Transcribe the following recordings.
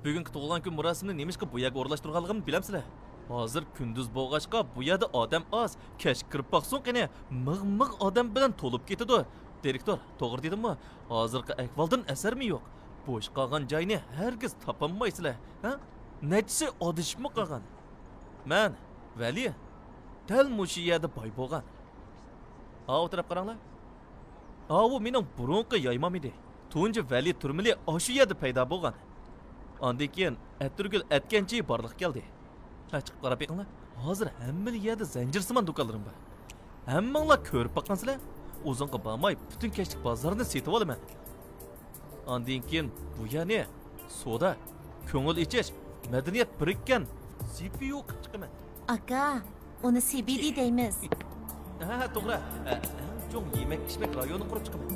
Bugungi tug'ilgan kun marosimini nemishqa bu yerga o'rlashtirganligimni bilamsizlar? Hozir kunduz bo'lg'achqa bu yerda odam oz. Kech kirib baqsin qani, mig'-mig' odam bilan to'lib ketadi. Direktor, to'g'ri dedimmi? Hozirgi ahvoldan asarmi yo'q. Bo'sh qolgan joyni hargiz topolmaysizlar, ha? Nechisi odishmi qolgan? Men Vali dal mushu yerda boy bo'lgan. O'tirib qaranglar. Bu mening burunqi yaymam edi. Tunji Vali turmili o'sha yerda paydo bo'lgan. Ondan keyin Aturgul aytgancha borliq keldi. Chiqib qarab beqinglar. Hozir hamma yerda zanjirsimon do'konlarim bor. Hammanglar ko'rib baqansizlar. O'zingga bormay butun kechlik bozorni setib olaman. Ondan keyin bu yana soda, ko'ngil ichish, madaniyat birikkan CPU qilib chiqaman. Aka, uni CBD deymiz. To'g'ri. Cho'ng yemak-ichmak rayoni qurib chiqaman.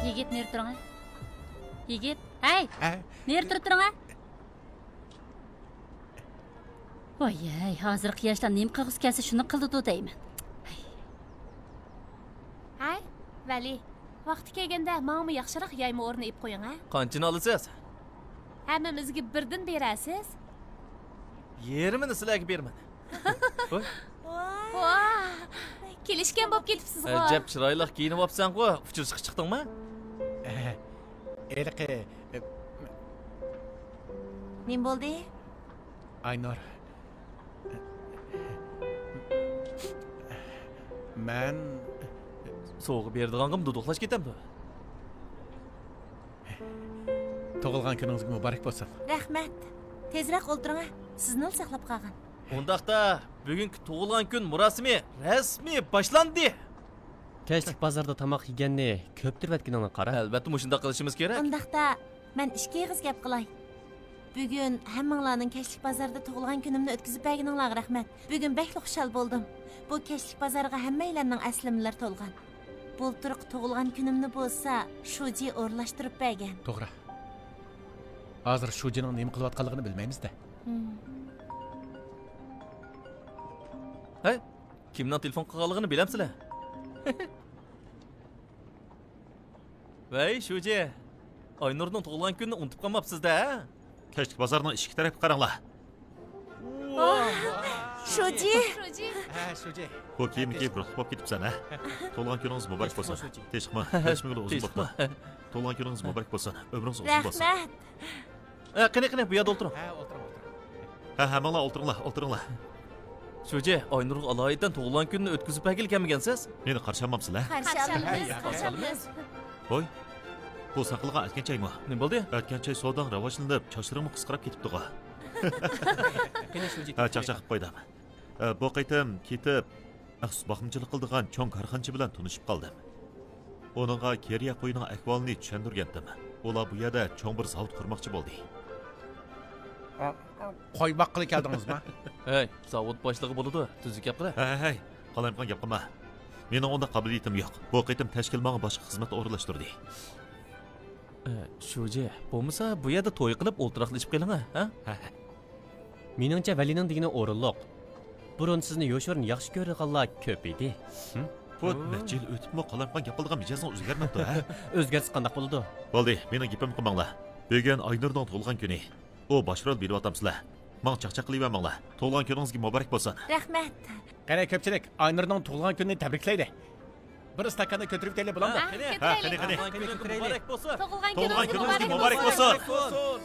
Yigit nerede turun? Yigit, hey! Nerede turun? Voy, hozir quyoshdan nem qog'oz kelsa shuni qildi deyman. Hay, Vali, vaqti kelganda menga yaxshiroq yayma o'rni ib qo'ying, ha? Qanchani olasiz? Hammamizga birdan berasiz. Yerimini sizlarga berman. Voy. Kelishgan bo'lib ketibsiz ku. Ajab chiroyli kiyinib olibsan-ku. Uchirishga chiqdingmi? Eliqi. Nim bo'ldi? Aynor. Men so'g'ib berdiganimga duduqlash ketamdi. Tug'ilgan kuningiz muborak bo'lsin. Rahmat. Tezroq o'ltiring. Sizni saqlab qolgan. Undaqda bugungi tug'ilgan kun murosimi rasmiy boshlandi. Kechlik bozorda tamoq yeganni ko'pdir vatkiningni qara. Albatta shunda qilishimiz kerak. Undaqda men ishga eg'iz gap qilay. Bugun hammanglarning kechlik bozorda tug'ilgan kunimni o'tkazib berganinglarga rahmat. Bugun bekli xushal bo'ldim. Bu kechlik bozorga hammanglarning aslimlar to'lgan. Bulturq tug'ilgan kunimni bo'lsa, Shuji o'rlashtirib bergan. To'g'ri. Hozir Shujining nima qilayotganligini bilmaymiz-da. Hey, kimdan telefon qilganligini bilamsizlar? Voy, Shuji. Aynurning tug'ilgan kunini unutib qolmabsiz-da? Kechlik bozorning ishki tarafga qaranglar. Shuji. Shuji. Bu kiyimni kiyib ruxsat bo'lib ketibsan, ha? Tug'ilgan kuningiz muborak bo'lsin. Teshqmi, teshqmi uzun bo'lsin. Tug'ilgan kuningiz muborak bo'lsin. Ömrünüz uzun bo'lsin. Rahmat. Qani, bu yerda o'tiring. Hammanglar o'tiringlar. Shuji, Aynurning aloyidan tug'ilgan kunini o'tkazib berganmisiz? Meni qarshamamsizlar? Qarshamiz. Voy. Bu saqilgan aytganchaymi? Nima bo'ldi? Aytganchay savdon rivojlanib, chochlarimni qisqarib ketibdi-ku. Chaqchaq qilib qo'ydim. Bu qaytam ketib, maxsus boqimchilik qildigan cho'ng korxonchi bilan tanishib qoldim. Onunga Keriya qo'yining ahvolini tushuntirgandim. Ular bu yerda cho'ng bir zavod qurmoqchi bo'ldi. qo'y boqqili keldingizmi? Hey, zavod boshlig'i bo'ladi. Tuzuk gap qila. Hey, qalayimqan gap qilma. Mening unda qobiliyatim yo'q. Bu qitim tashkil menga boshqa xizmat o'rinlashtirdi. Shoji, bo'lmasa bu yerda to'y qilib o'ltiraqlashib keling, ha? Meningcha Valining degani o'rinliq. Burun sizni yo'shirin yaxshi ko'rganlar ko'p edi. Bu necha yil o'tibmi qalayimqan gap qilgan mijozing o'zgarmabdi, ha? O'zgarsa qanday bo'ladi? Bo'ldi, mening gapimni qilmanglar. Bugun Aynurning tug'ilgan kuni. U boshroq beryapsizlar. Men chaqchaq qilyapmanlar. Tug'ilgan kuningiz muborak bo'lsin. Rahmat. Qani ko'pchilik Aynurning tug'ilgan kunini tabriklaydi. Bir stakanni ko'tarib kelib bo'lamdi. Qani. Muborak bo'lsin. Tug'ilgan Tug'ilgan kuningiz kuningiz muborak muborak bo'lsin. bo'lsin.